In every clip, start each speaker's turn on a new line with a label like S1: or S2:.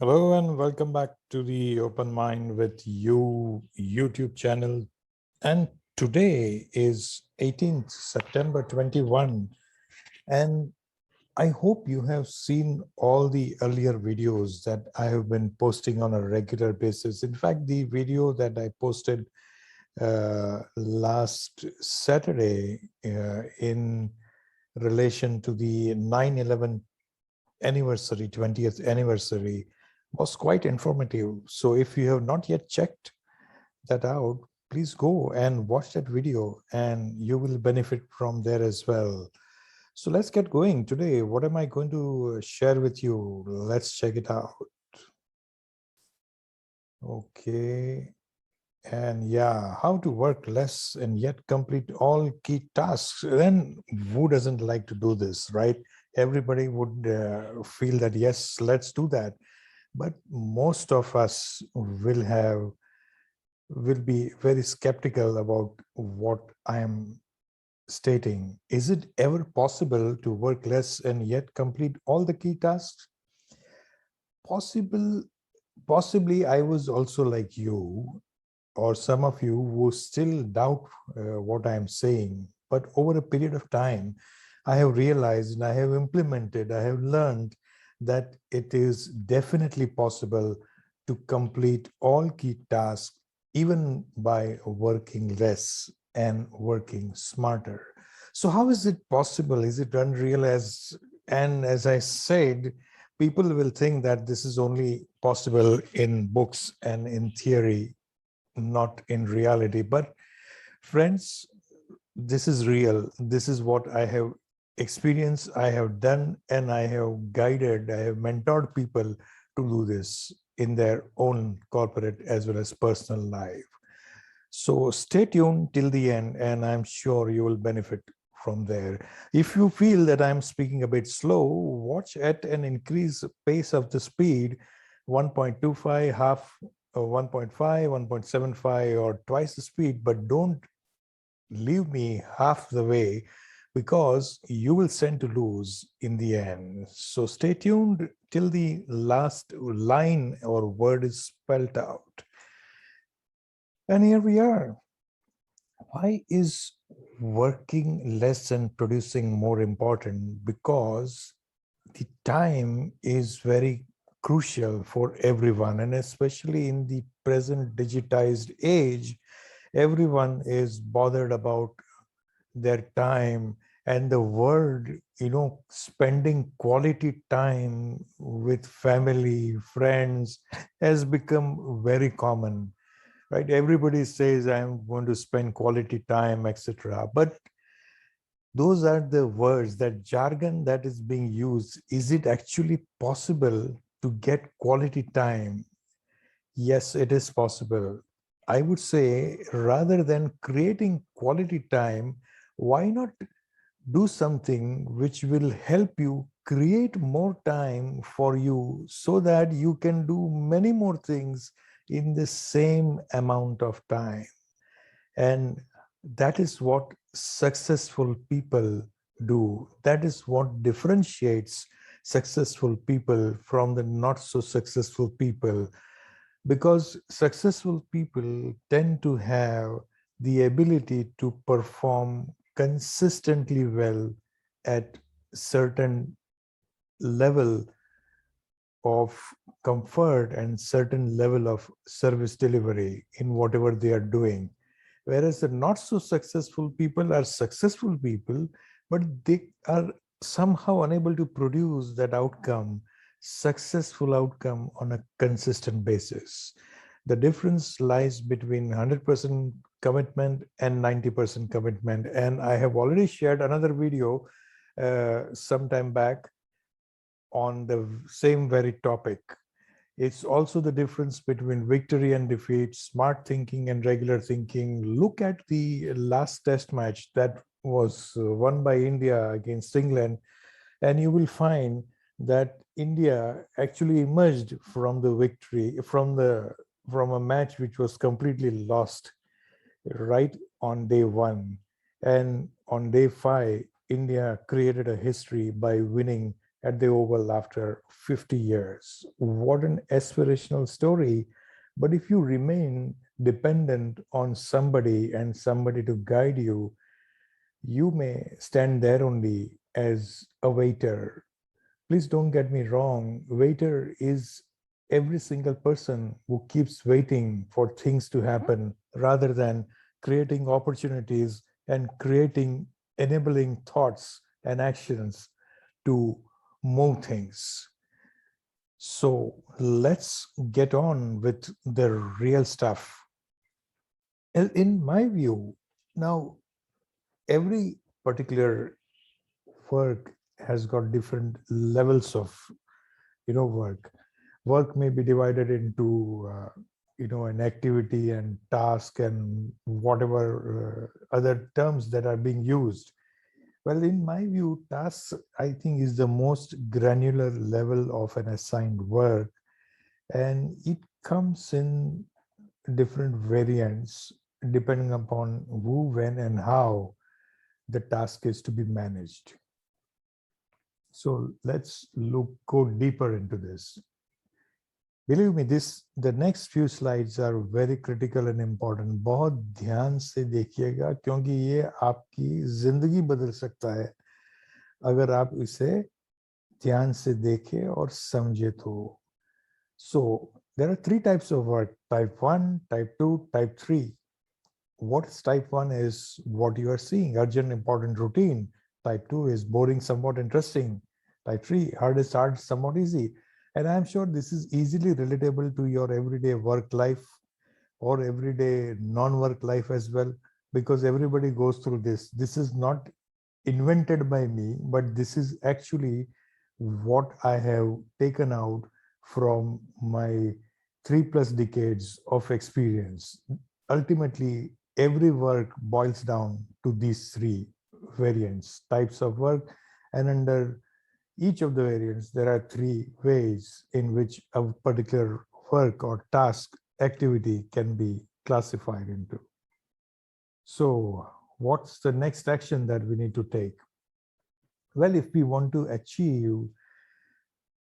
S1: Hello and welcome back to the Open Mind with You YouTube channel. And today is 18th September 21. And I hope you have seen all the earlier videos that I have been posting on a regular basis. In fact, the video that I posted last Saturday in relation to the 9/11 anniversary, 20th anniversary, was quite informative. So if you have not yet checked that out, please go and watch that video and you will benefit from there as well. So let's get going today. What am I going to share with you? Let's check it out. Okay. And yeah, how to work less and yet complete all key tasks. Then who doesn't like to do this, right? Everybody would feel that, yes, let's do that. But most of us will be very skeptical about what I am stating. Is it ever possible to work less and yet complete all the key tasks? Possibly I was also like you, or some of you who still doubt what I am saying. But over a period of time, I have realized and I have implemented, I have learned that it is definitely possible to complete all key tasks, even by working less and working smarter. So how is it possible? Is it unreal? And as I said, people will think that this is only possible in books and in theory, not in reality. But friends, this is real. This is what I have experienced, I have done, and I have guided, I have mentored people to do this in their own corporate as well as personal life. So stay tuned till the end, and I'm sure you will benefit from there. If you feel that I'm speaking a bit slow, watch at an increased pace of the speed, 1.25, half 1.5, 1.75, or twice the speed, but don't leave me half the way because you will stand to lose in the end. So stay tuned till the last line or word is spelled out. And here we are. Why is working less and producing more important? Because the time is very crucial for everyone, and especially in the present digitized age, everyone is bothered about their time, and the word, spending quality time with family, friends has become very common, right? Everybody says, I'm going to spend quality time, etc. But those are the words, that jargon that is being used. Is it actually possible to get quality time? Yes, it is possible. I would say, rather than creating quality time, why not do something which will help you create more time for you so that you can do many more things in the same amount of time? And that is what successful people do. That is what differentiates successful people from the not so successful people, because successful people tend to have the ability to perform consistently well at certain level of comfort and certain level of service delivery in whatever they are doing. Whereas the not so successful people are successful people, but they are somehow unable to produce that outcome, successful outcome, on a consistent basis. The difference lies between 100% commitment and 90% commitment. And I have already shared another video some time back on the same very topic. It's also the difference between victory and defeat, smart thinking and regular thinking. Look at the last test match that was won by India against England, and you will find that India actually emerged from the victory, from a match which was completely lost right on day one. And on day five, India created a history by winning at the Oval after 50 years. What an aspirational story. But if you remain dependent on somebody and somebody to guide you, you may stand there only as a waiter. Please don't get me wrong. Waiter is every single person who keeps waiting for things to happen rather than creating opportunities and creating enabling thoughts and actions to move things. So let's get on with the real stuff. In my view, now every particular work has got different levels of work may be divided into an activity and task and whatever other terms that are being used. Well, in my view, tasks, I think, is the most granular level of an assigned work, and it comes in different variants depending upon who, when, and how the task is to be managed. So let's go deeper into this. Believe me, the next few slides are very critical and important. बहुत ध्यान से देखिएगा क्योंकि ये आपकी जिंदगी बदल सकता है अगर आप इसे ध्यान से देखें और समझे तो. So there are three types of work: type 1, type 2, type 3. What is type 1 is what you are seeing, urgent, important, routine. Type 2 is boring, somewhat interesting. Type 3, hardest, hard, somewhat easy. And I'm sure this is easily relatable to your everyday work life or everyday non-work life as well, because everybody goes through this. This is not invented by me, but this is actually what I have taken out from my 3+ decades of experience. Ultimately, every work boils down to these three variants, types of work, and under each of the variants, there are three ways in which a particular work or task activity can be classified into. So what's the next action that we need to take? Well, if we want to achieve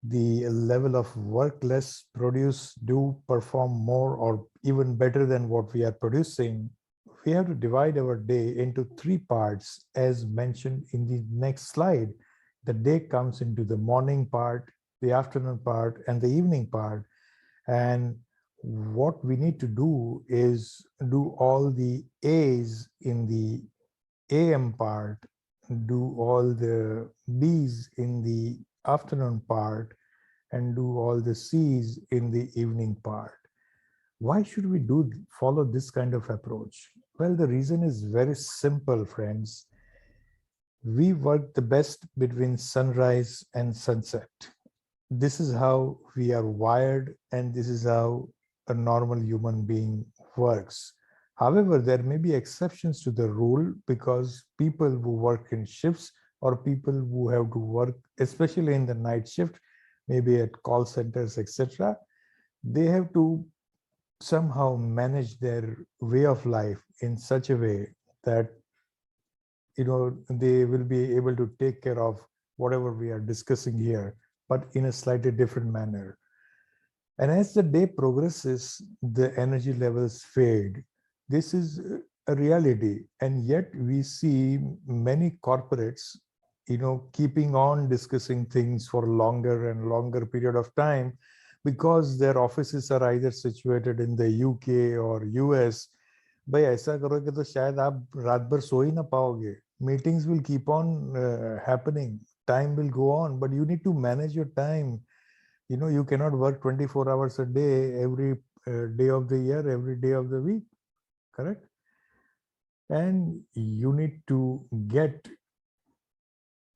S1: the level of work less, produce, do, perform more, or even better than what we are producing, we have to divide our day into three parts as mentioned in the next slide. The day comes into the morning part, the afternoon part, and the evening part. And what we need to do is do all the A's in the AM part, do all the B's in the afternoon part, and do all the C's in the evening part. Why should we follow this kind of approach? Well, the reason is very simple, friends. We work the best between sunrise and sunset. This is how we are wired, and this is how a normal human being works. However, there may be exceptions to the rule, because people who work in shifts or people who have to work, especially in the night shift, maybe at call centers, etc., they have to somehow manage their way of life in such a way that they will be able to take care of whatever we are discussing here, but in a slightly different manner. And as the day progresses, the energy levels fade. This is a reality. And yet we see many corporates, keeping on discussing things for longer and longer period of time, because their offices are either situated in the UK or US. भाई ऐसा करोगे तो शायद आप रात भर सो ही ना पाओगे. Meetings will keep on happening. Time will go on, but you need to manage your time. You cannot work 24 hours a day, every day of the year, every day of the week, correct? And you need to get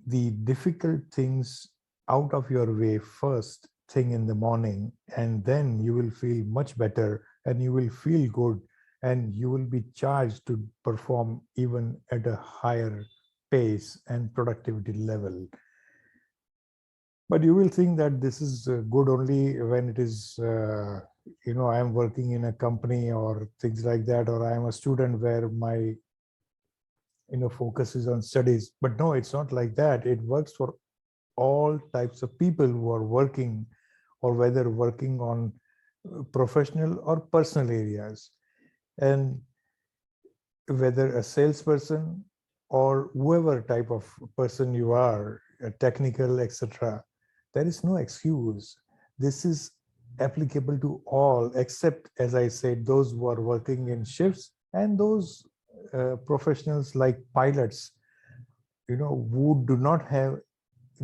S1: the difficult things out of your way first thing in the morning, and then you will feel much better and you will feel good, and you will be charged to perform even at a higher pace and productivity level. But you will think that this is good only when it is, I am working in a company or things like that, or I am a student where my, focus is on studies. But no, it's not like that. It works for all types of people who are working, or whether working on professional or personal areas. And whether a salesperson or whoever type of person you are, a technical, etc., there is no excuse. This is applicable to all, except, as I said, those who are working in shifts and those professionals like pilots, who do not have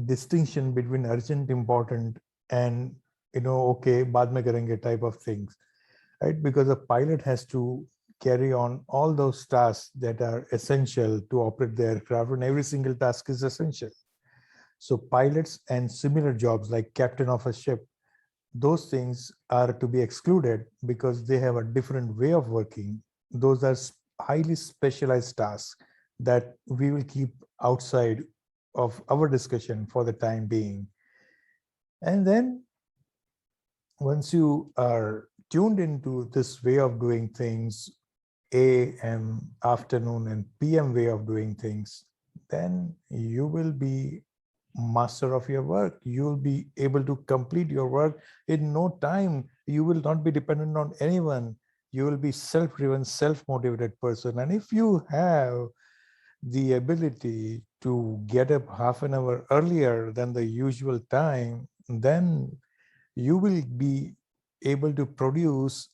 S1: distinction between urgent, important, and okay, baad mein karenge type of things, right? Because a pilot has to carry on all those tasks that are essential to operate the aircraft, and every single task is essential. So pilots and similar jobs like captain of a ship, those things are to be excluded because they have a different way of working. Those are highly specialized tasks that we will keep outside of our discussion for the time being. And then once you are tuned into this way of doing things, AM, afternoon, and PM way of doing things, then you will be master of your work. You will be able to complete your work in no time. You will not be dependent on anyone. You will be self-driven, self-motivated person. And if you have the ability to get up half an hour earlier than the usual time, then you will be able to produce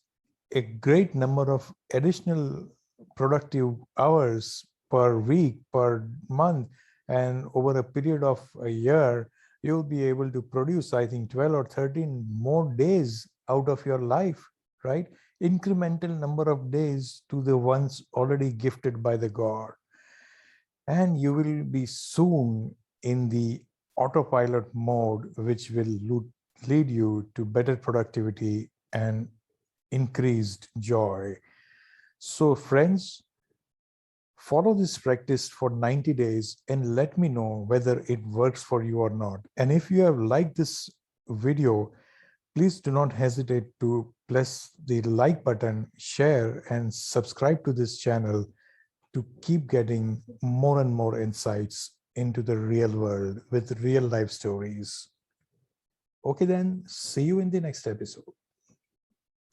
S1: a great number of additional productive hours per week, per month, and over a period of a year, you'll be able to produce, I think, 12 or 13 more days out of your life, right? Incremental number of days to the ones already gifted by the God. And you will be soon in the autopilot mode, which will lead you to better productivity and increased joy. So friends, follow this practice for 90 days and let me know whether it works for you or not. And if you have liked this video, please do not hesitate to press the like button, share, and subscribe to this channel to keep getting more and more insights into the real world with real life stories. Okay then, see you in the next episode.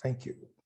S1: Thank you.